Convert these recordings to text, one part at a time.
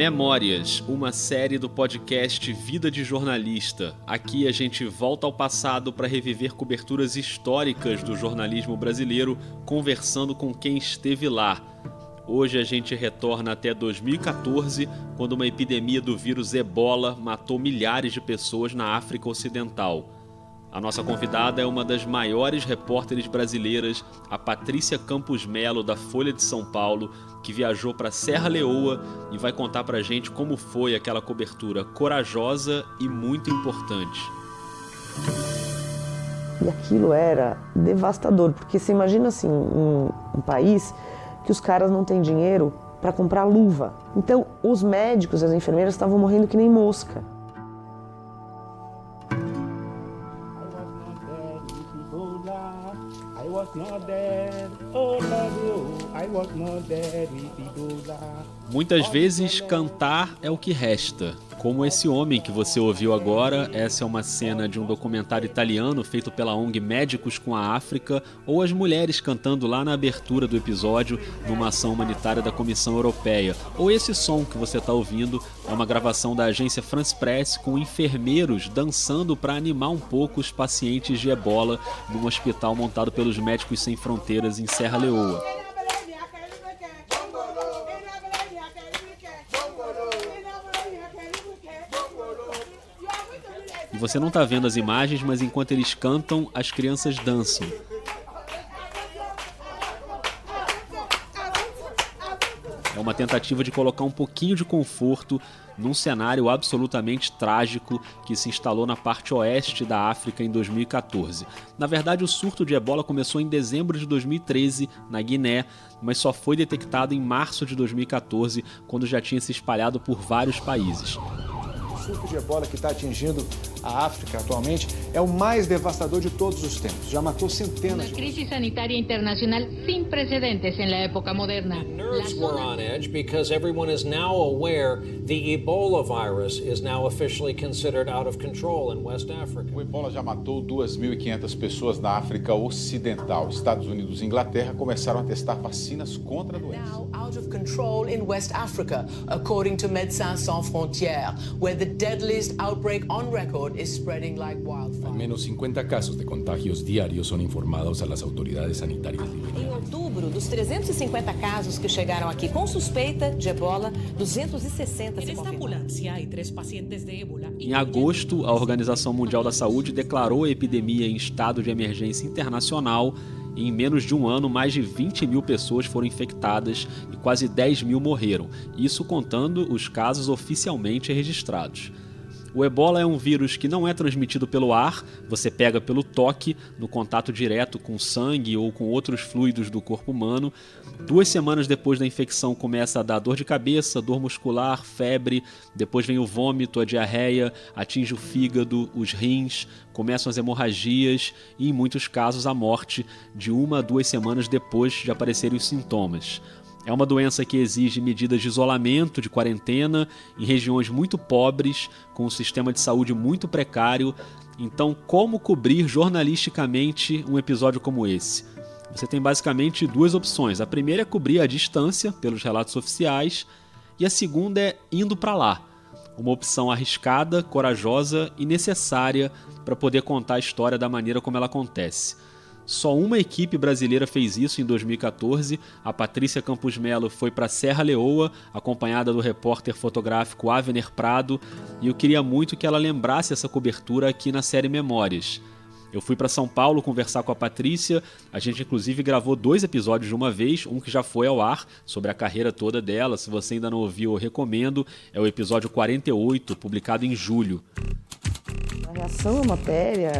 Memórias, uma série do podcast Vida de Jornalista. Aqui a gente volta ao passado para reviver coberturas históricas do jornalismo brasileiro, conversando com quem esteve lá. Hoje a gente retorna até 2014, quando uma epidemia do vírus Ebola matou milhares de pessoas na África Ocidental. A nossa convidada é uma das maiores repórteres brasileiras, a Patrícia Campos Melo, da Folha de São Paulo, que viajou para Serra Leoa e vai contar pra gente como foi aquela cobertura corajosa e muito importante. E aquilo era devastador, porque você imagina assim, um país que os caras não têm dinheiro para comprar luva. Então, os médicos e as enfermeiras estavam morrendo que nem mosca. Muitas vezes cantar é o que resta. Como esse homem que você ouviu agora, essa é uma cena de um documentário italiano feito pela ONG Médicos com a África, ou as mulheres cantando lá na abertura do episódio numa ação humanitária da Comissão Europeia. Ou esse som que você está ouvindo é uma gravação da agência France Press com enfermeiros dançando para animar um pouco os pacientes de Ebola num hospital montado pelos Médicos Sem Fronteiras em Serra Leoa. E você não está vendo as imagens, mas enquanto eles cantam, as crianças dançam. É uma tentativa de colocar um pouquinho de conforto num cenário absolutamente trágico que se instalou na parte oeste da África em 2014. Na verdade, o surto de Ebola começou em dezembro de 2013, na Guiné, mas só foi detectado em março de 2014, quando já tinha se espalhado por vários países. O surto de Ebola que está atingindo a África atualmente é o mais devastador de todos os tempos. Já matou centenas de Uma crise sanitária internacional sem precedentes na época moderna. Nerves were on edge because everyone is now aware the Ebola virus is now officially considered out of control in West Africa. O Ebola já matou 2.500 pessoas na África Ocidental. Estados Unidos e Inglaterra começaram a testar vacinas contra a doença. Now out of control in West Africa, according to Médecins Sans Frontières, where the deadliest outbreak on record is spreading like wildfire. Al menos 50 casos de contagios diarios son informados a las autoridades sanitarias liberianas. Em outubro, dos 350 casos que chegaram aqui com suspeita de Ebola, 260 se confirmaram. Em agosto, a Organização Mundial da Saúde declarou a epidemia em estado de emergência internacional. E em menos de um ano, mais de 20 mil pessoas foram infectadas e quase 10 mil morreram. Isso contando os casos oficialmente registrados. O Ebola é um vírus que não é transmitido pelo ar, você pega pelo toque, no contato direto com sangue ou com outros fluidos do corpo humano. 2 semanas depois da infecção começa a dar dor de cabeça, dor muscular, febre, depois vem o vômito, a diarreia, atinge o fígado, os rins, começam as hemorragias e, em muitos casos, a morte de 1 a 2 semanas depois de aparecerem os sintomas. É uma doença que exige medidas de isolamento, de quarentena, em regiões muito pobres, com um sistema de saúde muito precário. Então, como cobrir jornalisticamente um episódio como esse? Você tem basicamente 2 opções. A primeira é cobrir à distância, pelos relatos oficiais, e a segunda é indo para lá. Uma opção arriscada, corajosa e necessária para poder contar a história da maneira como ela acontece. Só uma equipe brasileira fez isso em 2014. A Patrícia Campos Melo foi para Serra Leoa, acompanhada do repórter fotográfico Avner Prado, e eu queria muito que ela lembrasse essa cobertura aqui na série Memórias. Eu fui para São Paulo conversar com a Patrícia, a gente inclusive gravou 2 episódios de uma vez, um que já foi ao ar, sobre a carreira toda dela. Se você ainda não ouviu, eu recomendo. É o episódio 48, publicado em julho. A reação à matéria,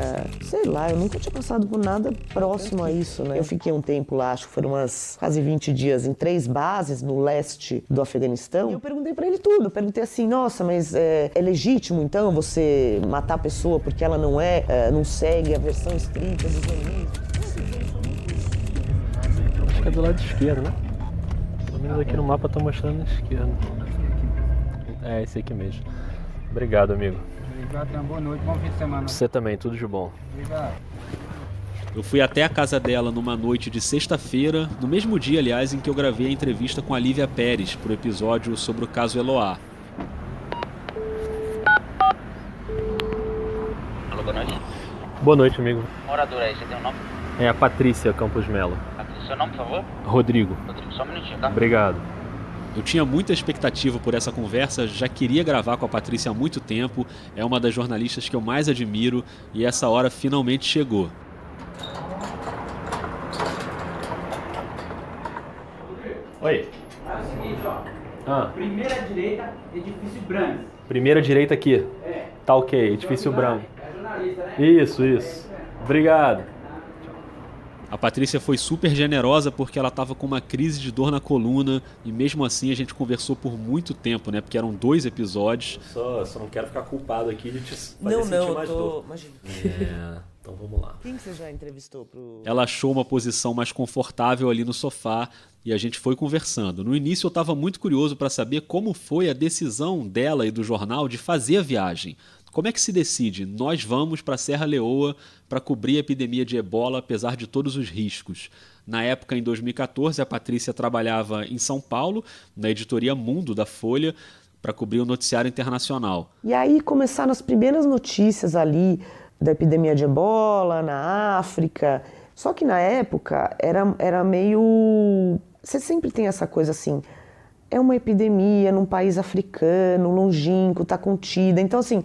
sei lá, eu nunca tinha passado por nada próximo a isso, né? Eu fiquei um tempo lá, acho que foram umas quase 20 dias, em 3 bases no leste do Afeganistão. E eu perguntei pra ele tudo, eu perguntei assim, nossa, mas é legítimo então você matar a pessoa porque ela não segue a versão estrita do islamismo? Acho que é do lado esquerdo, né? Pelo menos aqui no mapa tá mostrando a esquerda. É, esse aqui mesmo. Obrigado, amigo. Obrigado, boa noite, bom fim de semana. Você também, tudo de bom. Obrigado. Eu fui até a casa dela numa noite de sexta-feira, no mesmo dia, aliás, em que eu gravei a entrevista com a Lívia Pérez, pro episódio sobre o caso Eloá. Boa noite, amigo. Moradora aí, você tem um nome? É a Patrícia Campos Melo. Seu nome, por favor? Rodrigo. Rodrigo, só um minutinho, tá? Obrigado. Eu tinha muita expectativa por essa conversa, já queria gravar com a Patrícia há muito tempo, é uma das jornalistas que eu mais admiro e essa hora finalmente chegou. Oi. É o seguinte, ó. Primeira direita, edifício branco. Primeira direita aqui. É. Tá ok, edifício branco. É jornalista, né? Isso. Obrigado. A Patrícia foi super generosa porque ela estava com uma crise de dor na coluna e mesmo assim a gente conversou por muito tempo, né? Porque eram 2 episódios. Só não quero ficar culpado aqui de te fazer Não, sentir eu mais tô... dor. Imagina. Então vamos lá. Quem que você já entrevistou pro... Ela achou uma posição mais confortável ali no sofá e a gente foi conversando. No início eu estava muito curioso para saber como foi a decisão dela e do jornal de fazer a viagem. Como é que se decide? Nós vamos para a Serra Leoa para cobrir a epidemia de ebola, apesar de todos os riscos. Na época, em 2014, a Patrícia trabalhava em São Paulo, na editoria Mundo da Folha, para cobrir o noticiário internacional. E aí começaram as primeiras notícias ali da epidemia de ebola na África. Só que na época era meio... Você sempre tem essa coisa assim, é uma epidemia num país africano, longínquo, tá contida. Então assim,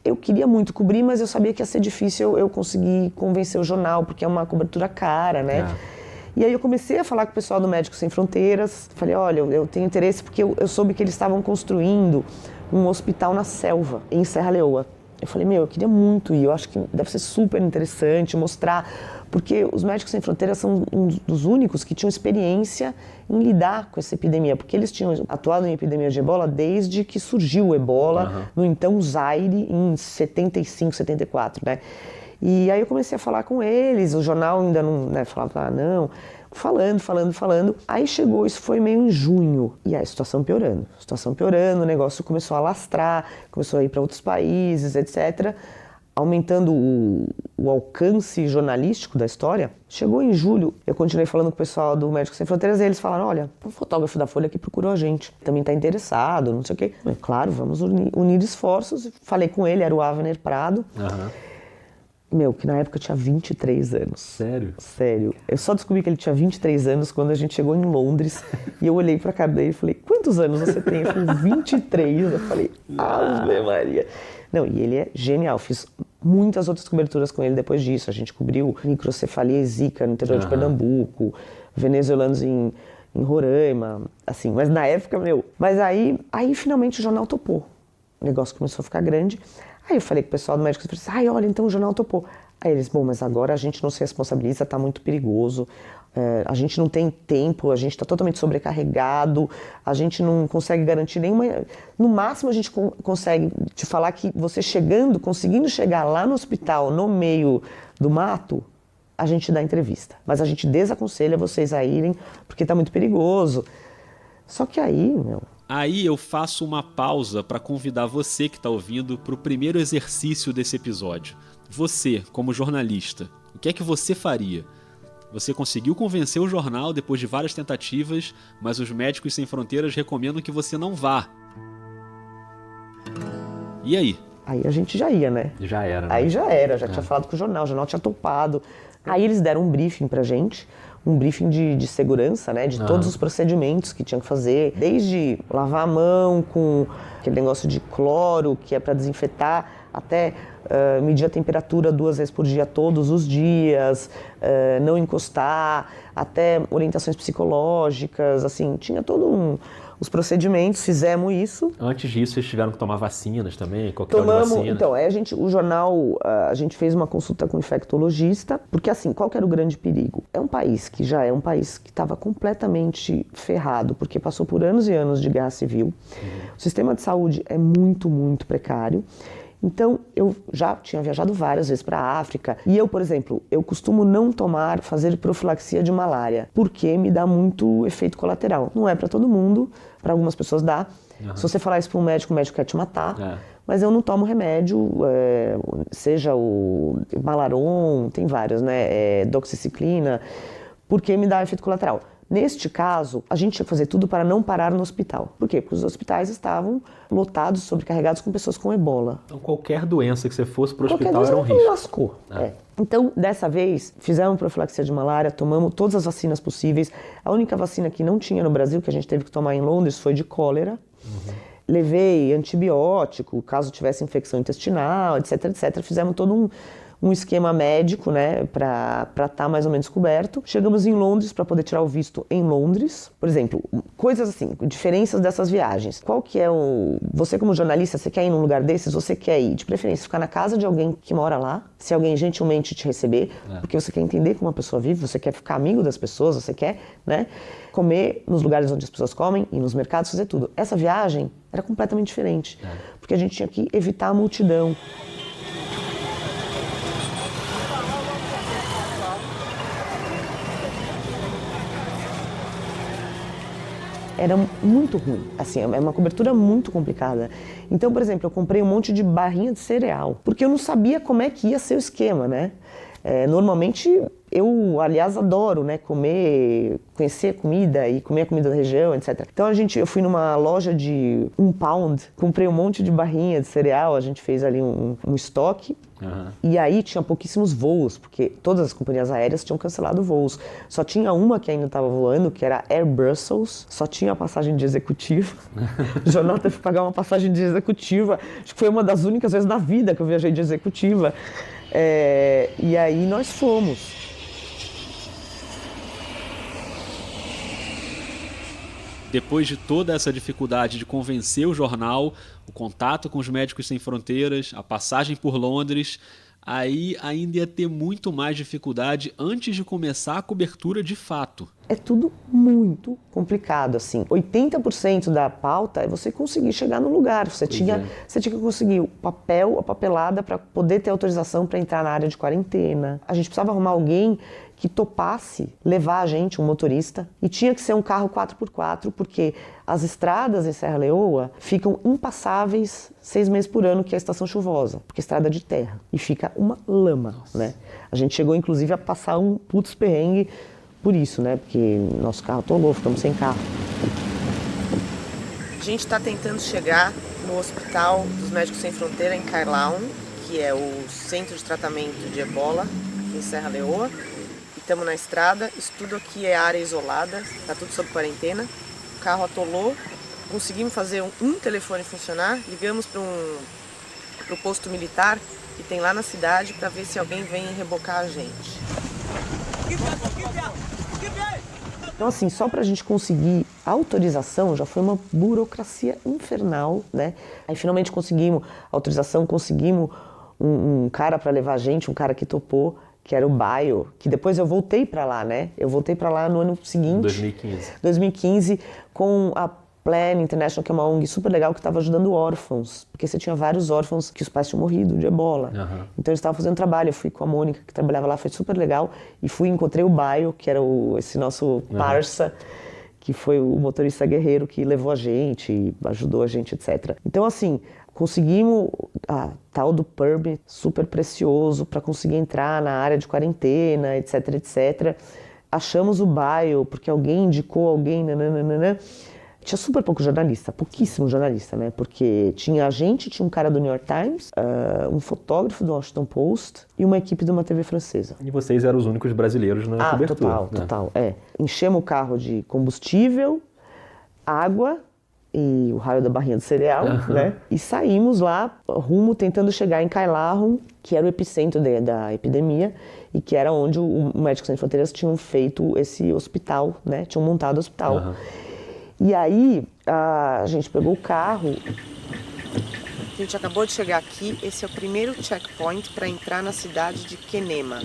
eu queria muito cobrir, mas eu sabia que ia ser difícil eu conseguir convencer o jornal, porque é uma cobertura cara, né? E aí eu comecei a falar com o pessoal do Médicos Sem Fronteiras. Falei, olha, eu tenho interesse porque eu soube que eles estavam construindo um hospital na selva, em Serra Leoa. Eu falei, eu queria muito ir, eu acho que deve ser super interessante mostrar, porque os Médicos Sem Fronteiras são um dos únicos que tinham experiência em lidar com essa epidemia, porque eles tinham atuado em epidemia de ebola desde que surgiu o ebola, no então Zaire, em 75, 74, né? E aí eu comecei a falar com eles, o jornal ainda não, né, falava, não, falando. Aí chegou, isso foi meio em junho, e aí a situação piorando, o negócio começou a alastrar, começou a ir para outros países, etc., aumentando o alcance jornalístico da história. Chegou em julho, eu continuei falando com o pessoal do Médicos Sem Fronteiras e eles falaram, olha, o fotógrafo da Folha que procurou a gente, também está interessado, não sei o quê. Claro, vamos unir esforços. Falei com ele, era o Avner Prado. Que na época eu tinha 23 anos. Sério? Sério. Eu só descobri que ele tinha 23 anos quando a gente chegou em Londres. E eu olhei pra cara dele e falei, quantos anos você tem? Ele falou, 23. Eu falei, Ave Maria. Não, e ele é genial. Fiz muitas outras coberturas com ele depois disso. A gente cobriu microcefalia e zika no interior de Pernambuco, venezuelanos em Roraima, assim. Mas na época, Mas aí finalmente o jornal topou. O negócio começou a ficar grande. Aí eu falei com o pessoal do Médicos e falei, olha, então o jornal topou. Aí eles, mas agora a gente não se responsabiliza, tá muito perigoso, a gente não tem tempo, a gente tá totalmente sobrecarregado, a gente não consegue garantir nenhuma... No máximo a gente consegue te falar que você conseguindo chegar lá no hospital, no meio do mato, a gente dá entrevista. Mas a gente desaconselha vocês a irem, porque tá muito perigoso. Só que aí, Aí eu faço uma pausa para convidar você que está ouvindo para o primeiro exercício desse episódio. Você, como jornalista, o que é que você faria? Você conseguiu convencer o jornal depois de várias tentativas, mas os Médicos Sem Fronteiras recomendam que você não vá. E aí? Aí a gente já ia, né? Já era, né? Aí já era, já tinha falado com o jornal tinha topado. Aí eles deram um briefing pra gente, um briefing de segurança, né? De todos os procedimentos que tinha que fazer, desde lavar a mão com aquele negócio de cloro, que é para desinfetar, até medir a temperatura 2 vezes por dia, todos os dias, não encostar, até orientações psicológicas, assim, tinha os procedimentos, fizemos isso. Antes disso, vocês tiveram que tomar vacinas também? Qualquer vacina? Então, o jornal, a gente fez uma consulta com um infectologista, porque assim, qual que era o grande perigo? É um país que já é um país que estava completamente ferrado, porque passou por anos e anos de guerra civil. O sistema de saúde é muito, muito precário. Então, eu já tinha viajado várias vezes para a África e eu, por exemplo, eu costumo não fazer profilaxia de malária, porque me dá muito efeito colateral. Não é para todo mundo, para algumas pessoas dá. Se você falar isso para um médico, o médico quer te matar, mas eu não tomo remédio, seja o Malaron, tem vários, né, doxiciclina, porque me dá efeito colateral. Neste caso, a gente tinha que fazer tudo para não parar no hospital. Por quê? Porque os hospitais estavam lotados, sobrecarregados com pessoas com ebola. Então qualquer doença que você fosse para o hospital era um risco. Lascou. Então, dessa vez, fizemos profilaxia de malária, tomamos todas as vacinas possíveis. A única vacina que não tinha no Brasil, que a gente teve que tomar em Londres, foi de cólera. Levei antibiótico, caso tivesse infecção intestinal, etc, etc. Fizemos todo um esquema médico, né, para estar mais ou menos coberto. Chegamos em Londres para poder tirar o visto em Londres. Por exemplo, coisas assim, diferenças dessas viagens. Qual que é você como jornalista, você quer ir num lugar desses? Você quer ir, de preferência, ficar na casa de alguém que mora lá, se alguém gentilmente te receber, porque você quer entender como uma pessoa vive, você quer ficar amigo das pessoas, você quer, né, comer nos lugares onde as pessoas comem, ir nos mercados, fazer tudo. Essa viagem era completamente diferente, porque a gente tinha que evitar a multidão. Era muito ruim, assim, é uma cobertura muito complicada. Então, por exemplo, eu comprei um monte de barrinha de cereal, porque eu não sabia como é que ia ser o esquema, né? Normalmente, eu, aliás, adoro, né, conhecer comida e comer a comida da região, etc. Então, eu fui numa loja de £1, comprei um monte de barrinha de cereal, a gente fez ali um estoque. E aí tinha pouquíssimos voos, porque todas as companhias aéreas tinham cancelado voos. Só tinha uma que ainda estava voando, que era Air Brussels, só tinha a passagem de executiva. O jornal teve que pagar uma passagem de executiva. Acho que foi uma das únicas vezes na vida que eu viajei de executiva. E aí nós fomos. Depois de toda essa dificuldade de convencer o jornal, o contato com os Médicos Sem Fronteiras, a passagem por Londres, aí ainda ia ter muito mais dificuldade antes de começar a cobertura de fato. É tudo muito complicado, assim. 80% da pauta é você conseguir chegar no lugar. Você tinha que conseguir a papelada para poder ter autorização para entrar na área de quarentena. A gente precisava arrumar alguém que topasse levar a gente, um motorista, e tinha que ser um carro 4x4, porque as estradas em Serra Leoa ficam impassáveis 6 meses por ano, que é a estação chuvosa, porque é estrada de terra, e fica uma lama, né? A gente chegou, inclusive, a passar um putz perrengue por isso, né? Porque nosso carro atolou, ficamos sem carro. A gente está tentando chegar no Hospital dos Médicos Sem Fronteira, em Kailahun, que é o centro de tratamento de ebola, aqui em Serra Leoa. Estamos na estrada, isso tudo aqui é área isolada, está tudo sob quarentena. O carro atolou, conseguimos fazer um telefone funcionar, ligamos para o posto militar que tem lá na cidade para ver se alguém vem rebocar a gente. Então, assim, só para a gente conseguir autorização já foi uma burocracia infernal, né? Aí finalmente conseguimos autorização, conseguimos um cara para levar a gente, um cara que topou, que era o Bio, que depois eu voltei para lá, né? Eu voltei para lá no ano seguinte. 2015, com a Plan International, que é uma ONG super legal, que estava ajudando órfãos, porque você tinha vários órfãos que os pais tinham morrido de ebola. Então eles estavam fazendo trabalho, eu fui com a Mônica, que trabalhava lá, foi super legal, e encontrei o Bio, que era esse nosso parça, que foi o motorista guerreiro que levou a gente, ajudou a gente, etc. Então, assim, conseguimos a tal do PERB, super precioso, para conseguir entrar na área de quarentena, etc, etc. Achamos o Bio, porque alguém indicou alguém, nananana. Tinha super pouco jornalista, pouquíssimo jornalista, né? Porque tinha a gente, tinha um cara do New York Times, um fotógrafo do Washington Post e uma equipe de uma TV francesa. E vocês eram os únicos brasileiros na cobertura. Total. Enchemos o carro de combustível, água e o raio da barrinha de cereal, né? E saímos lá, rumo, tentando chegar em Kailahun, que era o epicentro da epidemia e que era onde o Médicos Sem Fronteiras tinham feito esse hospital, né? Tinham montado o hospital. E aí, a gente pegou o carro. A gente acabou de chegar aqui. Esse é o primeiro checkpoint para entrar na cidade de Kenema.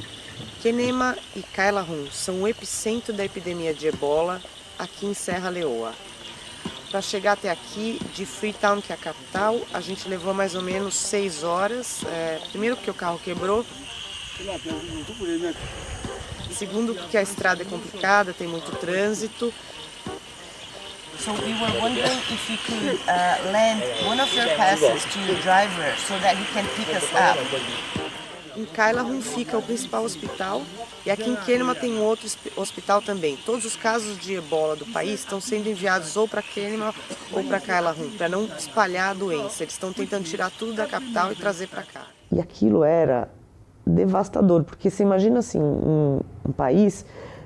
Kenema e Kailahun são o epicentro da epidemia de ebola aqui em Serra Leoa. Para chegar até aqui, de Freetown, que é a capital, a gente levou mais ou menos 6 horas. Primeiro porque o carro quebrou. Segundo porque a estrada é complicada, tem muito trânsito. So we were wondering if you could lend one of your passes to your driver so that he can pick us up. Em Kailahun fica o principal hospital e aqui em Kenema tem um outro hospital também. Todos os casos de ebola do país estão sendo enviados ou para Kenema ou para Kailahun, para não espalhar a doença. Eles estão tentando tirar tudo da capital e trazer para cá. E aquilo era devastador, porque você imagina assim, um país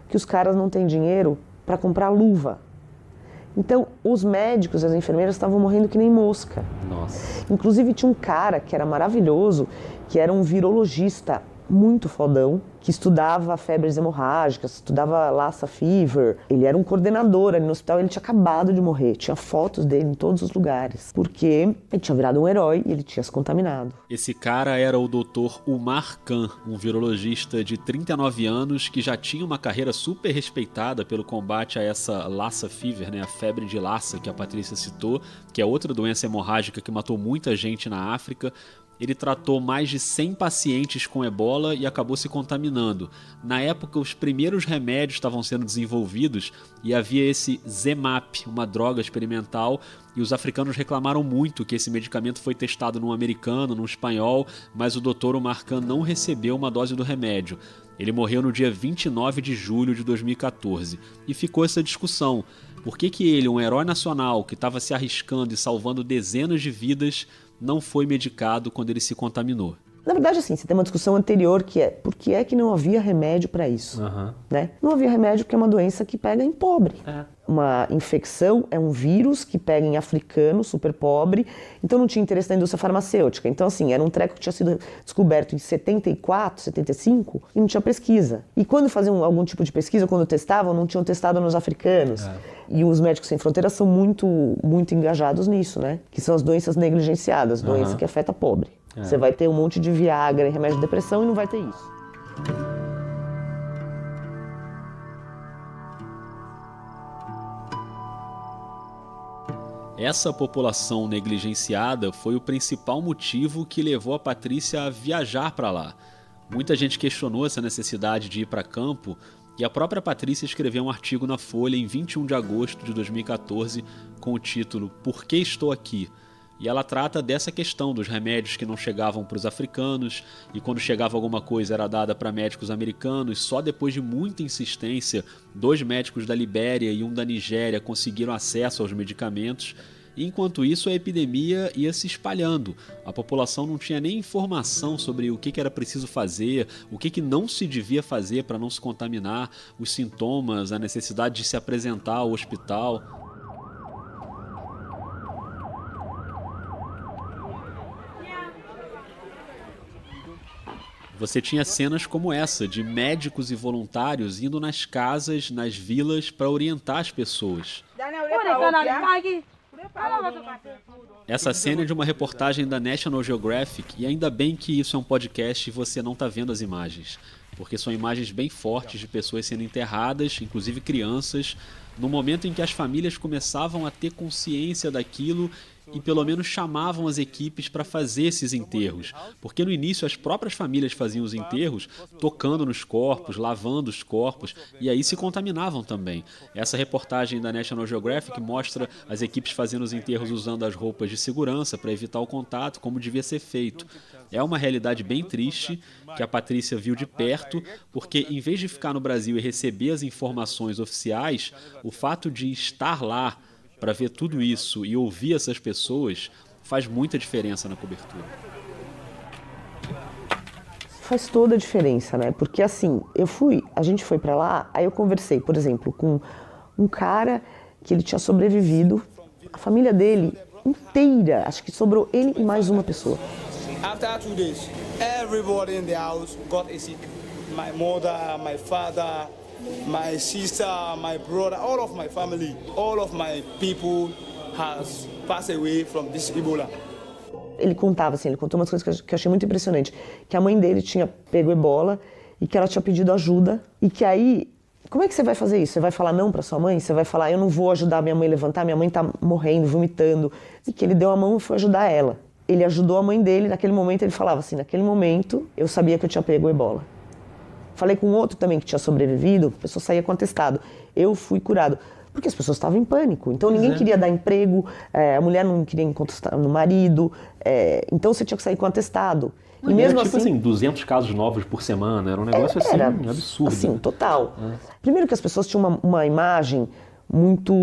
que os caras não têm dinheiro para comprar luva. Então, os médicos e as enfermeiras estavam morrendo que nem mosca. Nossa. Inclusive, tinha um cara que era maravilhoso, que era um virologista muito fodão, que estudava febres hemorrágicas, estudava Lassa Fever. Ele era um coordenador ali no hospital, ele tinha acabado de morrer. Tinha fotos dele em todos os lugares, porque ele tinha virado um herói e ele tinha se contaminado. Esse cara era o Dr. Umar Khan, um virologista de 39 anos que já tinha uma carreira super respeitada pelo combate a essa Lassa Fever, né, a febre de Lassa que a Patrícia citou, que é outra doença hemorrágica que matou muita gente na África. Ele tratou mais de 100 pacientes com ebola e acabou se contaminando. Na época, os primeiros remédios estavam sendo desenvolvidos e havia esse Zemap, uma droga experimental, e os africanos reclamaram muito que esse medicamento foi testado num americano, num espanhol, mas o Dr. Umar Khan não recebeu uma dose do remédio. Ele morreu no dia 29 de julho de 2014. E ficou essa discussão. Por que ele, um herói nacional que estava se arriscando e salvando dezenas de vidas, não foi medicado quando ele se contaminou? Na verdade, assim, você tem uma discussão anterior que é por que é que não havia remédio para isso? Né? Não havia remédio porque é uma doença que pega em pobre. Uma infecção é um vírus que pega em africano, super pobre, então não tinha interesse da indústria farmacêutica. Então, assim, era um treco que tinha sido descoberto em 74, 75 e não tinha pesquisa. E quando faziam algum tipo de pesquisa, quando testavam, não tinham testado nos africanos. E os Médicos Sem Fronteiras são muito engajados nisso, né? Que são as doenças negligenciadas, doença que afeta pobre. Você vai ter um monte de Viagra e remédio de depressão e não vai ter isso. Essa população negligenciada foi o principal motivo que levou a Patrícia a viajar para lá. Muita gente questionou essa necessidade de ir para campo e a própria Patrícia escreveu um artigo na Folha em 21 de agosto de 2014 com o título Por que estou aqui? E ela trata dessa questão dos remédios que não chegavam para os africanos e quando chegava alguma coisa era dada para médicos americanos. Só depois de muita insistência, 2 médicos da Libéria e um da Nigéria conseguiram acesso aos medicamentos. E enquanto isso, a epidemia ia se espalhando. A população não tinha nem informação sobre o que era preciso fazer, o que não se devia fazer para não se contaminar, os sintomas, a necessidade de se apresentar ao hospital. Você tinha cenas como essa, de médicos e voluntários indo nas casas, nas vilas, para orientar as pessoas. Essa cena é de uma reportagem da National Geographic, e ainda bem que isso é um podcast e você não está vendo as imagens, porque são imagens bem fortes de pessoas sendo enterradas, inclusive crianças, no momento em que as famílias começavam a ter consciência daquilo e pelo menos chamavam as equipes para fazer esses enterros, porque no início as próprias famílias faziam os enterros tocando nos corpos, lavando os corpos, e aí se contaminavam também. Essa reportagem da National Geographic mostra as equipes fazendo os enterros usando as roupas de segurança para evitar o contato, como devia ser feito. É uma realidade bem triste que a Patrícia viu de perto, porque em vez de ficar no Brasil e receber as informações oficiais, o fato de estar lá para ver tudo isso e ouvir essas pessoas faz muita diferença na cobertura. Faz toda a diferença, né? Porque assim, a gente foi para lá, aí eu conversei, por exemplo, com um cara que ele tinha sobrevivido, a família dele inteira, acho que sobrou ele e mais uma pessoa. After 2 days, everybody in the house got sick. My mother, my father, my sister, my brother, all of my family, all of my people has passed away from this Ebola. Ele contou umas coisas que eu achei muito impressionante, que a mãe dele tinha pego ebola e que ela tinha pedido ajuda e que aí, como é que você vai fazer isso? Você vai falar não para sua mãe? Você vai falar, eu não vou ajudar minha mãe a levantar, minha mãe tá morrendo, vomitando. E que ele deu a mão e foi ajudar ela. Ele ajudou a mãe dele, naquele momento ele falava assim, naquele momento eu sabia que eu tinha pego ebola. Falei com outro também que tinha sobrevivido, a pessoa saía com atestado. Eu fui curado. Porque as pessoas estavam em pânico. Então ninguém queria dar emprego, a mulher não queria encostar no marido, então você tinha que sair com atestado. E mesmo era tipo assim, 200 casos novos por semana, era um negócio assim, absurdo. Assim, total. Primeiro que as pessoas tinham uma imagem muito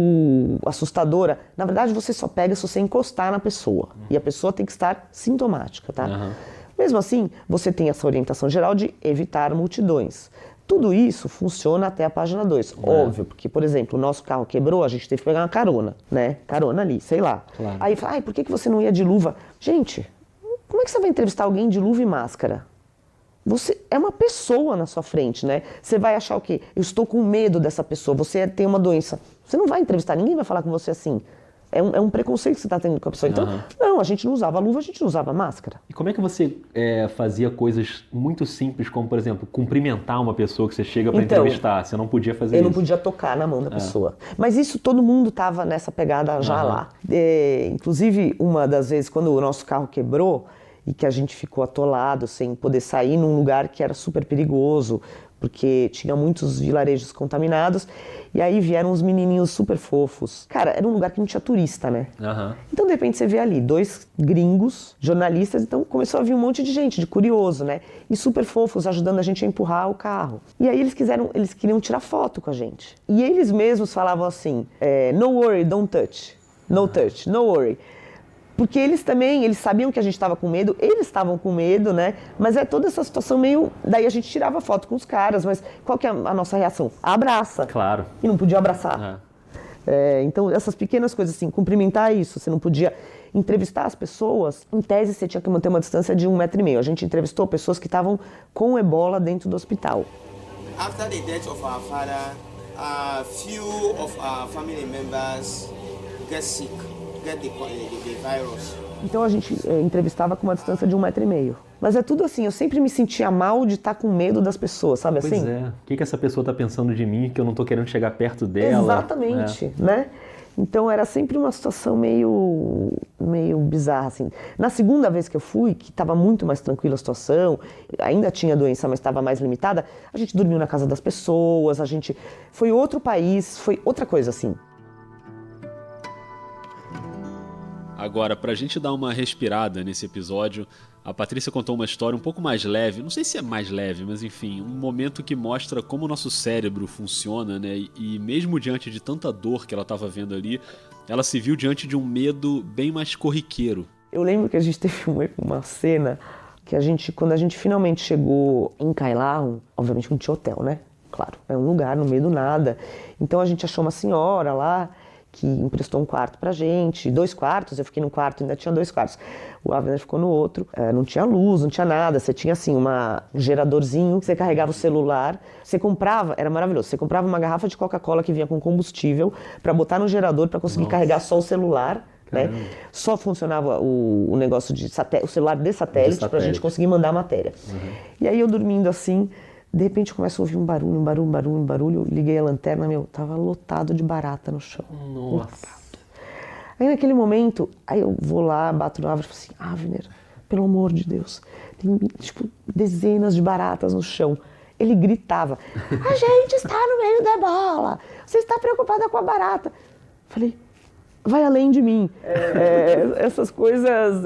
assustadora. Na verdade, você só pega se você encostar na pessoa. E a pessoa tem que estar sintomática, tá? Mesmo assim, você tem essa orientação geral de evitar multidões. Tudo isso funciona até a página 2. Óbvio, porque, por exemplo, o nosso carro quebrou, a gente teve que pegar uma carona, né? Carona ali, sei lá. Claro. Aí fala, por que você não ia de luva? Gente, como é que você vai entrevistar alguém de luva e máscara? Você é uma pessoa na sua frente, né? Você vai achar o quê? Eu estou com medo dessa pessoa, você tem uma doença. Você não vai entrevistar, ninguém vai falar com você assim. É um preconceito que você está tendo com a pessoa. Então, não, a gente não usava luva, a gente não usava máscara. E como é que você fazia coisas muito simples, como, por exemplo, cumprimentar uma pessoa que você chega para entrevistar? Você não podia fazer isso? Eu não podia tocar na mão da pessoa. Mas isso, todo mundo estava nessa pegada já lá. Inclusive, uma das vezes, quando o nosso carro quebrou, e que a gente ficou atolado, sem poder sair num lugar que era super perigoso, porque tinha muitos vilarejos contaminados, e aí vieram uns menininhos super fofos. Cara, era um lugar que não tinha turista, né? Então, de repente, você vê ali 2 gringos, jornalistas, então começou a vir um monte de gente, de curioso, né? E super fofos, ajudando a gente a empurrar o carro. E aí eles queriam tirar foto com a gente. E eles mesmos falavam assim, no worry, don't touch. No touch, no worry. Porque eles sabiam que a gente estava com medo, eles estavam com medo, né? Mas toda essa situação meio... Daí a gente tirava foto com os caras, mas qual que é a nossa reação? Abraça. Claro. E não podia abraçar. Então, essas pequenas coisas assim, cumprimentar isso, você não podia entrevistar as pessoas. Em tese, você tinha que manter uma distância de 1,5 metro. A gente entrevistou pessoas que estavam com ebola dentro do hospital. After the death of our father, a few of our family members get sick. Então a gente entrevistava com uma distância de 1,5 metro. Mas é tudo assim, eu sempre me sentia mal de estar com medo das pessoas, sabe assim? Pois é. O que essa pessoa está pensando de mim, que eu não estou querendo chegar perto dela? Exatamente, né? Então era sempre uma situação meio bizarra, assim. Na segunda vez que eu fui, que estava muito mais tranquila a situação, ainda tinha doença, mas estava mais limitada, a gente dormiu na casa das pessoas, foi outro país, foi outra coisa, assim. Agora, pra gente dar uma respirada nesse episódio, a Patrícia contou uma história um pouco mais leve, não sei se é mais leve, mas enfim, um momento que mostra como o nosso cérebro funciona, né? E mesmo diante de tanta dor que ela estava vendo ali, ela se viu diante de um medo bem mais corriqueiro. Eu lembro que a gente teve uma cena que quando a gente finalmente chegou em Kailahun, obviamente não tinha hotel, né? Claro, é um lugar no meio do nada. Então a gente achou uma senhora lá, que emprestou um quarto pra gente, 2 quartos, eu fiquei num quarto, ainda tinha 2 quartos. O Avner ficou no outro, não tinha luz, não tinha nada, você tinha assim um geradorzinho, você carregava o celular, você comprava, era maravilhoso, você comprava uma garrafa de Coca-Cola que vinha com combustível pra botar no gerador pra conseguir carregar só o celular, né? Só funcionava o negócio de o celular de satélite pra gente conseguir mandar a matéria. E aí eu dormindo assim, de repente começa a ouvir um barulho, eu liguei a lanterna, tava lotado de barata no chão. Nossa. Aí naquele momento, eu vou lá, bato no Avner e falo assim, Avner, pelo amor de Deus, tem dezenas de baratas no chão. Ele gritava, a gente está no meio da bola, você está preocupada com a barata. Falei, vai além de mim. Essas coisas,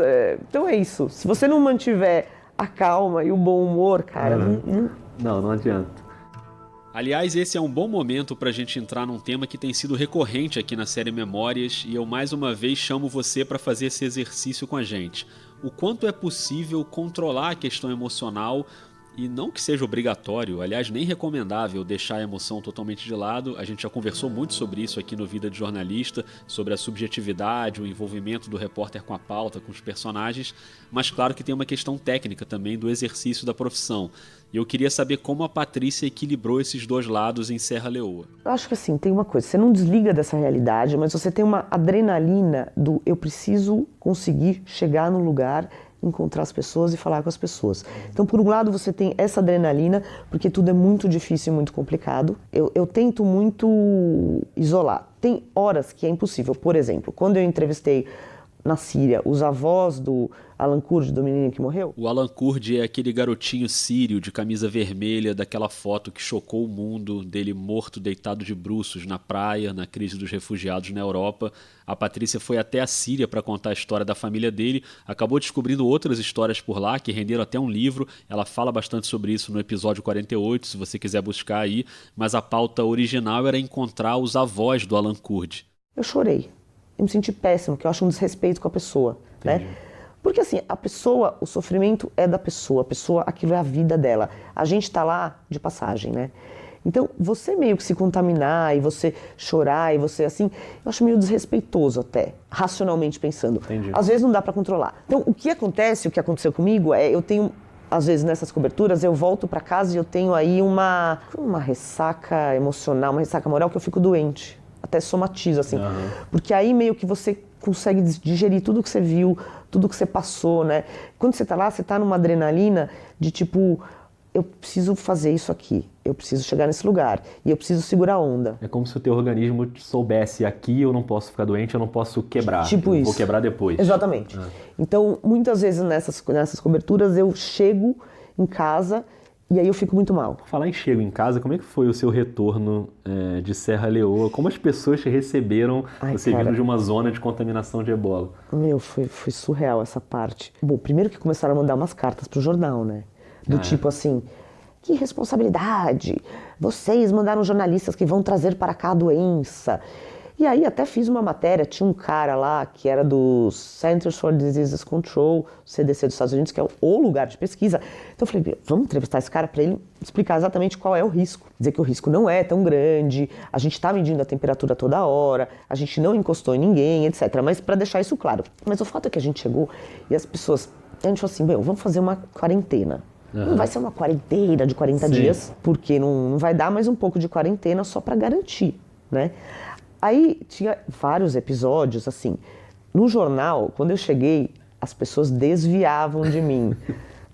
então é isso, se você não mantiver a calma e o bom humor, cara, não adianta. Aliás, esse é um bom momento para a gente entrar num tema que tem sido recorrente aqui na série Memórias e eu mais uma vez chamo você para fazer esse exercício com a gente. O quanto é possível controlar a questão emocional e não que seja obrigatório, aliás, nem recomendável deixar a emoção totalmente de lado. A gente já conversou muito sobre isso aqui no Vida de Jornalista, sobre a subjetividade, o envolvimento do repórter com a pauta, com os personagens, mas claro que tem uma questão técnica também do exercício da profissão. E eu queria saber como a Patrícia equilibrou esses 2 lados em Serra Leoa. Eu acho que assim, tem uma coisa, você não desliga dessa realidade, mas você tem uma adrenalina do eu preciso conseguir chegar no lugar, encontrar as pessoas e falar com as pessoas. Então, por um lado, você tem essa adrenalina, porque tudo é muito difícil e muito complicado. Eu tento muito isolar. Tem horas que é impossível. Por exemplo, quando eu entrevistei na Síria, os avós do Alan Kurdi, do menino que morreu. O Alan Kurdi é aquele garotinho sírio de camisa vermelha, daquela foto que chocou o mundo, dele morto deitado de bruços na praia, na crise dos refugiados na Europa. A Patrícia foi até a Síria para contar a história da família dele, acabou descobrindo outras histórias por lá, que renderam até um livro. Ela fala bastante sobre isso no episódio 48, se você quiser buscar aí, mas a pauta original era encontrar os avós do Alan Kurdi. Eu chorei. Eu me senti péssimo, que eu acho um desrespeito com a pessoa, né? Porque assim, a pessoa, o sofrimento é da pessoa, aquilo é a vida dela. A gente tá lá de passagem, né? Então, você meio que se contaminar e você chorar e você assim, eu acho meio desrespeitoso até, racionalmente pensando. Entendi. Às vezes não dá pra controlar. Então, o que aconteceu comigo é, eu tenho, às vezes nessas coberturas, eu volto pra casa e eu tenho aí uma ressaca emocional, uma ressaca moral que eu fico doente. Até somatizo, assim. Porque aí meio que você consegue digerir tudo que você viu, tudo que você passou, né? Quando você tá lá, você tá numa adrenalina de tipo, eu preciso fazer isso aqui, eu preciso chegar nesse lugar e eu preciso segurar a onda. É como se o teu organismo soubesse, aqui eu não posso ficar doente, eu não posso quebrar. Tipo isso. Vou quebrar depois. Exatamente. Então, muitas vezes nessas coberturas eu chego em casa e aí eu fico muito mal. Falar em chego em casa, como é que foi o seu retorno de Serra Leoa? Como as pessoas te receberam, você vindo de uma zona de contaminação de ebola? Meu, foi surreal essa parte. Bom, primeiro que começaram a mandar umas cartas pro jornal, né? Do tipo assim, que responsabilidade, vocês mandaram jornalistas que vão trazer para cá a doença. E aí até fiz uma matéria, tinha um cara lá que era do Centers for Disease Control, CDC dos Estados Unidos, que é o lugar de pesquisa. Então eu falei, vamos entrevistar esse cara para ele explicar exatamente qual é o risco. Dizer que o risco não é tão grande, a gente está medindo a temperatura toda hora, a gente não encostou em ninguém, etc. Mas para deixar isso claro. Mas o fato é que a gente chegou e as pessoas, a gente falou assim, vamos fazer uma quarentena. Não vai ser uma quarentena de 40 dias, porque não vai dar mais um pouco de quarentena só para garantir, né? Aí tinha vários episódios, assim, no jornal, quando eu cheguei, as pessoas desviavam de mim.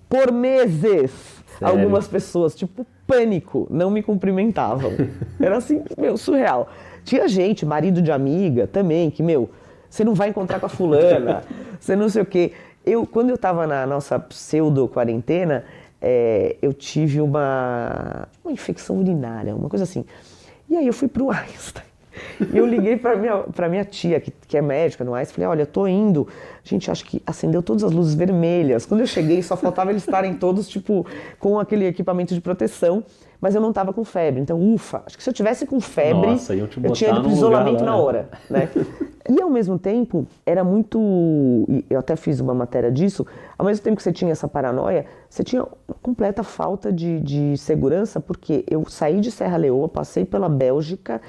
Por meses, algumas pessoas, tipo, pânico, não me cumprimentavam. Era assim, surreal. Tinha gente, marido de amiga também, que, você não vai encontrar com a fulana, você não sei o quê. Quando eu tava na nossa pseudo-quarentena, eu tive uma infecção urinária, uma coisa assim. E aí eu fui pro Einstein. E eu liguei pra minha tia, que é médica no Einstein, falei, olha, eu tô indo. Gente, acho que acendeu todas as luzes vermelhas. Quando eu cheguei, só faltava eles estarem todos, tipo, com aquele equipamento de proteção, mas eu não tava com febre. Então, ufa, acho que se eu tivesse com febre, eu tinha ido pro isolamento na hora, né? E ao mesmo tempo, era muito, eu até fiz uma matéria disso, ao mesmo tempo que você tinha essa paranoia, você tinha uma completa falta de segurança, porque eu saí de Serra Leoa, passei pela Bélgica,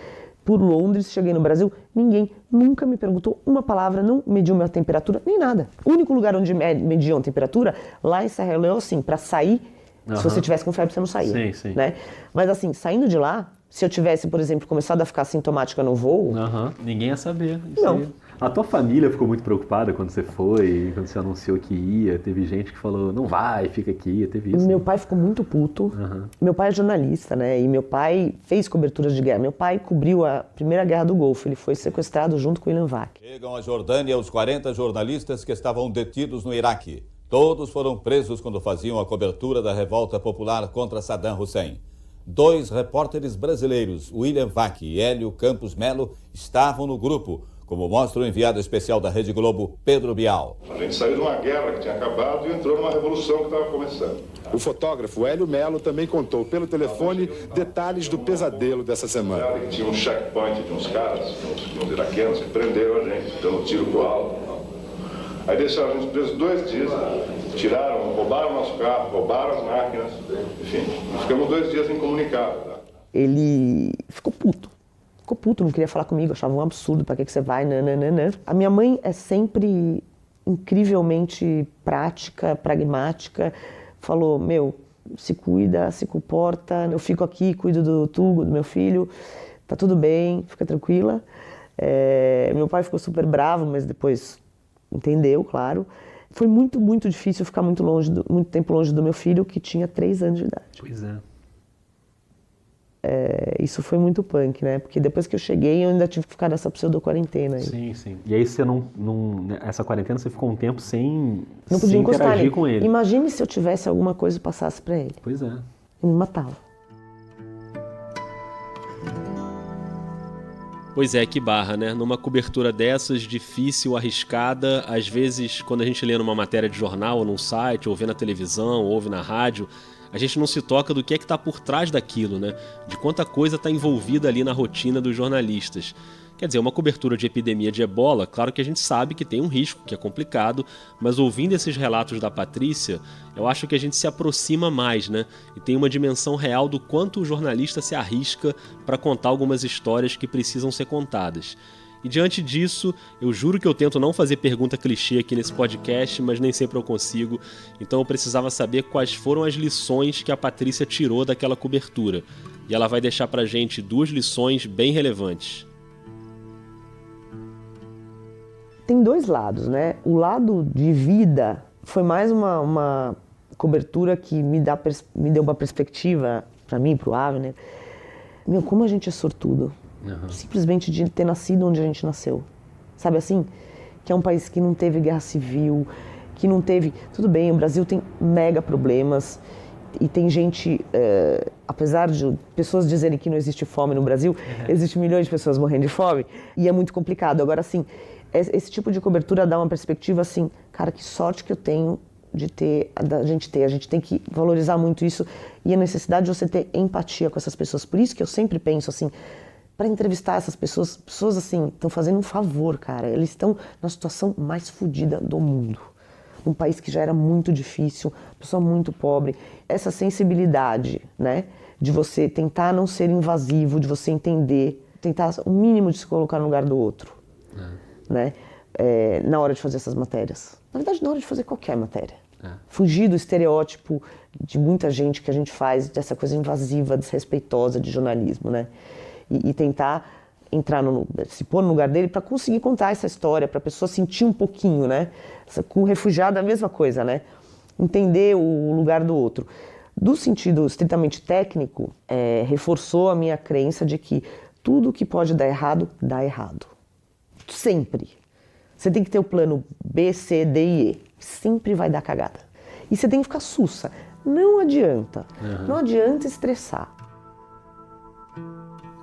por Londres, cheguei no Brasil, ninguém nunca me perguntou uma palavra, não mediu minha temperatura, nem nada. O único lugar onde mediam a temperatura, lá em Serra Leoa, assim, pra sair, se você tivesse com febre, você não saía. Sim. Né? Mas assim, saindo de lá, se eu tivesse, por exemplo, começado a ficar sintomática no voo... Ninguém ia saber. Não. A tua família ficou muito preocupada quando você foi, quando você anunciou que ia? Teve gente que falou, não vai, fica aqui, teve isso? Meu pai ficou muito puto. Meu pai é jornalista, né? E meu pai fez coberturas de guerra. Meu pai cobriu a Primeira Guerra do Golfo. Ele foi sequestrado junto com o William Vac. Chegam à Jordânia os 40 jornalistas que estavam detidos no Iraque. Todos foram presos quando faziam a cobertura da revolta popular contra Saddam Hussein. 2 repórteres brasileiros, William Vac e Hélio Campos Melo, estavam no grupo, como mostra o enviado especial da Rede Globo, Pedro Bial. A gente saiu de uma guerra que tinha acabado e entrou numa revolução que estava começando. O fotógrafo Hélio Melo também contou pelo telefone detalhes do pesadelo dessa semana. Tinha um checkpoint de uns caras, uns iraquianos, que prenderam a gente, dando tiro pro alto. Aí deixaram a gente preso 2 dias, roubaram nosso carro, roubaram as máquinas, enfim, ficamos 2 dias incomunicados. Ele ficou puto, não queria falar comigo, achava um absurdo, pra que você vai, nananana. A minha mãe é sempre incrivelmente prática, pragmática, falou, se cuida, se comporta, eu fico aqui, cuido do Tugo, do meu filho, tá tudo bem, fica tranquila. Meu pai ficou super bravo, mas depois entendeu, claro. Foi muito, muito difícil ficar muito tempo longe do meu filho, que tinha 3 anos de idade. Pois é. isso foi muito punk, né? Porque depois que eu cheguei, eu ainda tive que ficar nessa pseudo-quarentena. Sim, sim. E aí você essa quarentena você ficou um tempo sem podia encostar interagir com ele. Imagine se eu tivesse alguma coisa e passasse pra ele. Pois é. Eu me matava. Pois é, que barra, né? Numa cobertura dessas, difícil, arriscada, às vezes, quando a gente lê numa matéria de jornal, ou num site, ou vê na televisão, ou ouve na rádio, a gente não se toca do que é que tá por trás daquilo, né? De quanta coisa tá envolvida ali na rotina dos jornalistas. Quer dizer, uma cobertura de epidemia de ebola, claro que a gente sabe que tem um risco, que é complicado, mas ouvindo esses relatos da Patrícia, eu acho que a gente se aproxima mais, né? E tem uma dimensão real do quanto o jornalista se arrisca para contar algumas histórias que precisam ser contadas. E diante disso, eu juro que eu tento não fazer pergunta clichê aqui nesse podcast, mas nem sempre eu consigo. Então eu precisava saber quais foram as lições que a Patrícia tirou daquela cobertura. E ela vai deixar pra gente 2 lições bem relevantes. Tem 2 lados, né? O lado de vida foi mais uma cobertura que me deu uma perspectiva, para mim, pro Avner. Meu, como a gente é sortudo. Uhum. Simplesmente de ter nascido onde a gente nasceu. Sabe assim? Que é um país que não teve guerra civil, que não teve... Tudo bem, o Brasil tem mega problemas e tem gente... apesar de pessoas dizerem que não existe fome no Brasil, existe milhões de pessoas morrendo de fome e é muito complicado. Agora, assim, esse tipo de cobertura dá uma perspectiva assim, cara, que sorte que eu tenho a gente tem que valorizar muito isso e a necessidade de você ter empatia com essas pessoas. Por isso que eu sempre penso assim, para entrevistar essas pessoas assim, estão fazendo um favor, cara. Eles estão na situação mais fodida do mundo. Um país que já era muito difícil, pessoa muito pobre. Essa sensibilidade, né, de você tentar não ser invasivo, de você entender, tentar o mínimo de se colocar no lugar do outro, né, na hora de fazer essas matérias. Na verdade, na hora de fazer qualquer matéria. Fugir do estereótipo de muita gente que a gente faz, dessa coisa invasiva, desrespeitosa de jornalismo, né? E tentar entrar se pôr no lugar dele para conseguir contar essa história, para a pessoa sentir um pouquinho, né? Com o refugiado é a mesma coisa, né? Entender o lugar do outro. Do sentido estritamente técnico, reforçou a minha crença de que tudo que pode dar errado, dá errado. Sempre. Você tem que ter o plano B, C, D e E. Sempre vai dar cagada. E você tem que ficar sussa. Não adianta. Não adianta estressar.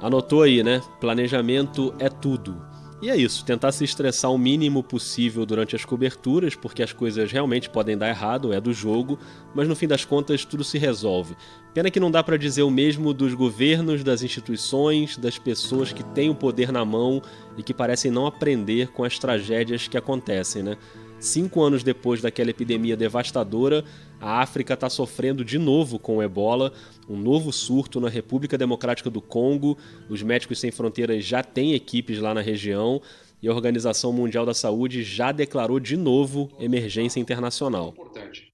Anotou aí, né? Planejamento é tudo. E é isso, tentar se estressar o mínimo possível durante as coberturas, porque as coisas realmente podem dar errado, é do jogo, mas no fim das contas tudo se resolve. Pena que não dá pra dizer o mesmo dos governos, das instituições, das pessoas que têm o poder na mão e que parecem não aprender com as tragédias que acontecem, né? 5 anos depois daquela epidemia devastadora, a África está sofrendo de novo com o ebola, um novo surto na República Democrática do Congo, os Médicos Sem Fronteiras já têm equipes lá na região e a Organização Mundial da Saúde já declarou de novo emergência internacional.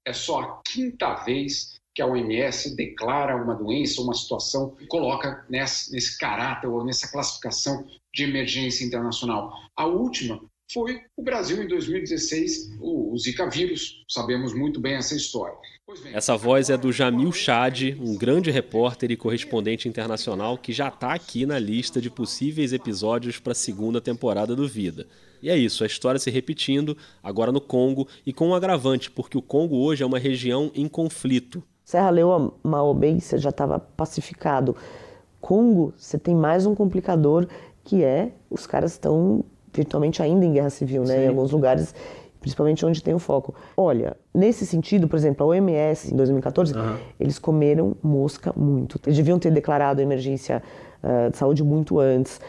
É só a 5ª vez que a OMS declara uma doença, uma situação, e coloca nesse caráter ou nessa classificação de emergência internacional. A última foi o Brasil em 2016, o Zika vírus, sabemos muito bem essa história. Essa voz é do Jamil Chad, um grande repórter e correspondente internacional que já está aqui na lista de possíveis episódios para a 2ª temporada do Vida. E é isso, a história se repetindo, agora no Congo, e com um agravante, porque o Congo hoje é uma região em conflito. Serra Leoa, Maobei, você já estava pacificado. Congo, você tem mais um complicador, que os caras estão virtualmente ainda em guerra civil, né? Em alguns lugares, principalmente onde tem o foco. Olha, nesse sentido, por exemplo, a OMS, em 2014, eles comeram mosca muito. Eles deviam ter declarado a emergência de saúde muito antes.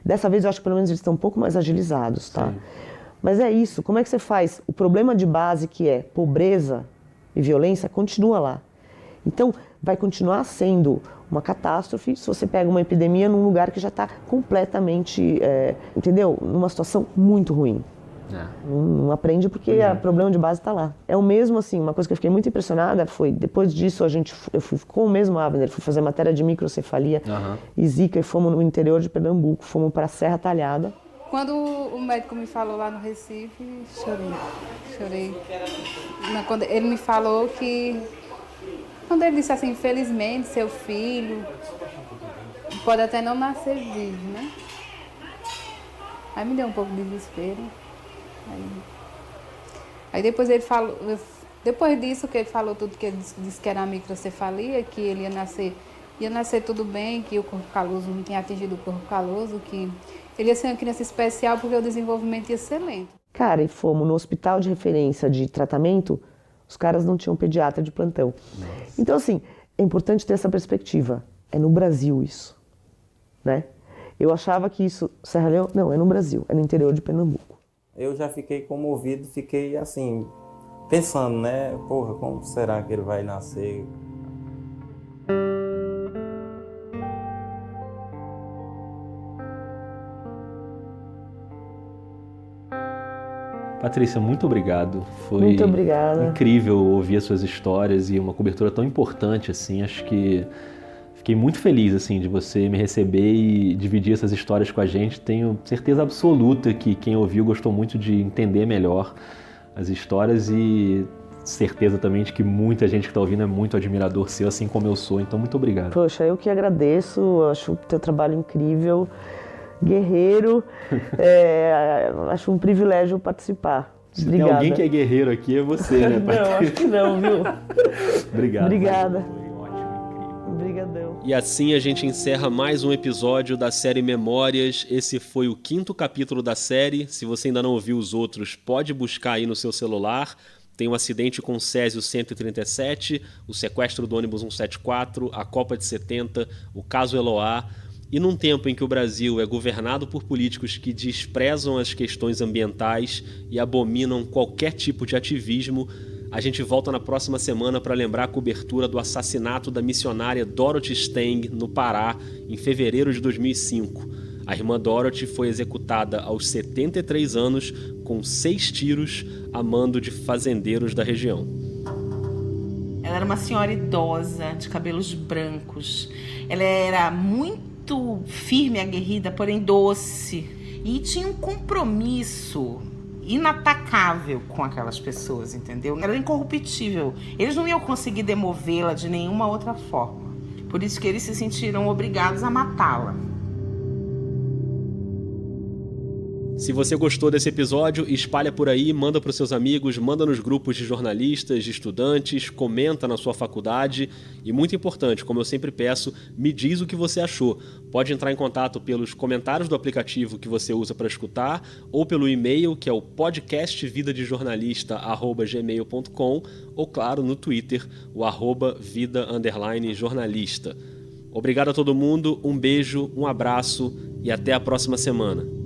Dessa vez, eu acho que pelo menos eles estão um pouco mais agilizados, tá? Sim. Mas é isso, como é que você faz? O problema de base, que é pobreza e violência, continua lá. Então, vai continuar sendo uma catástrofe se você pega uma epidemia num lugar que já está completamente, entendeu? Numa situação muito ruim. Não aprende porque o problema de base está lá. É o mesmo, assim, uma coisa que eu fiquei muito impressionada foi, depois disso, eu fui com o mesmo Avner, fui fazer matéria de microcefalia e Zika, e fomos no interior de Pernambuco, fomos para a Serra Talhada. Quando o médico me falou lá no Recife, chorei. Quando ele me falou que... Quando ele disse assim, infelizmente, seu filho pode até não nascer vivo, né? Aí me deu um pouco de desespero. Aí depois ele falou, depois disso que ele falou tudo, que ele disse que era microcefalia, que ele ia nascer tudo bem, que o corpo caloso não tinha atingido o corpo caloso, que ele ia ser uma criança especial porque o desenvolvimento ia ser lento. Cara, e fomos no hospital de referência de tratamento, os caras não tinham pediatra de plantão. Nossa. Então, assim, é importante ter essa perspectiva. É no Brasil isso, né? Eu achava que isso... Serra Leoa? Não, é no Brasil, é no interior de Pernambuco. Eu já fiquei comovido, fiquei assim, pensando, né? Porra, como será que ele vai nascer? Patrícia, muito obrigado. Foi muito obrigada. Incrível ouvir as suas histórias e uma cobertura tão importante assim. Acho que fiquei muito feliz assim de você me receber e dividir essas histórias com a gente. Tenho certeza absoluta que quem ouviu gostou muito de entender melhor as histórias e certeza também de que muita gente que está ouvindo é muito admirador seu, assim como eu sou. Então, muito obrigado. Poxa, eu que agradeço. Acho o teu trabalho incrível. Guerreiro, acho um privilégio participar. Se tem alguém que é guerreiro aqui, é você, né, Patrícia? Não, acho que não, viu? Obrigado. Obrigada. Foi ótimo, incrível. Obrigadão. E assim a gente encerra mais um episódio da série Memórias. Esse foi o 5º capítulo da série. Se você ainda não ouviu os outros, pode buscar aí no seu celular. Tem o acidente com o Césio 137, o sequestro do ônibus 174, a Copa de 70, o caso Eloá. E num tempo em que o Brasil é governado por políticos que desprezam as questões ambientais e abominam qualquer tipo de ativismo, a gente volta na próxima semana para lembrar a cobertura do assassinato da missionária Dorothy Stang, no Pará, em fevereiro de 2005. A irmã Dorothy foi executada aos 73 anos, com 6 tiros, a mando de fazendeiros da região. Ela era uma senhora idosa, de cabelos brancos. Ela era muito firme, aguerrida, porém doce. E tinha um compromisso inatacável com aquelas pessoas, entendeu? Ela era incorruptível. Eles não iam conseguir demovê-la de nenhuma outra forma. Por isso que eles se sentiram obrigados a matá-la. Se você gostou desse episódio, espalha por aí, manda para os seus amigos, manda nos grupos de jornalistas, de estudantes, comenta na sua faculdade e, muito importante, como eu sempre peço, me diz o que você achou. Pode entrar em contato pelos comentários do aplicativo que você usa para escutar ou pelo e-mail, que é o podcastvidadejornalista@gmail.com ou, claro, no Twitter, o @vida_jornalista. Obrigado a todo mundo, um beijo, um abraço e até a próxima semana.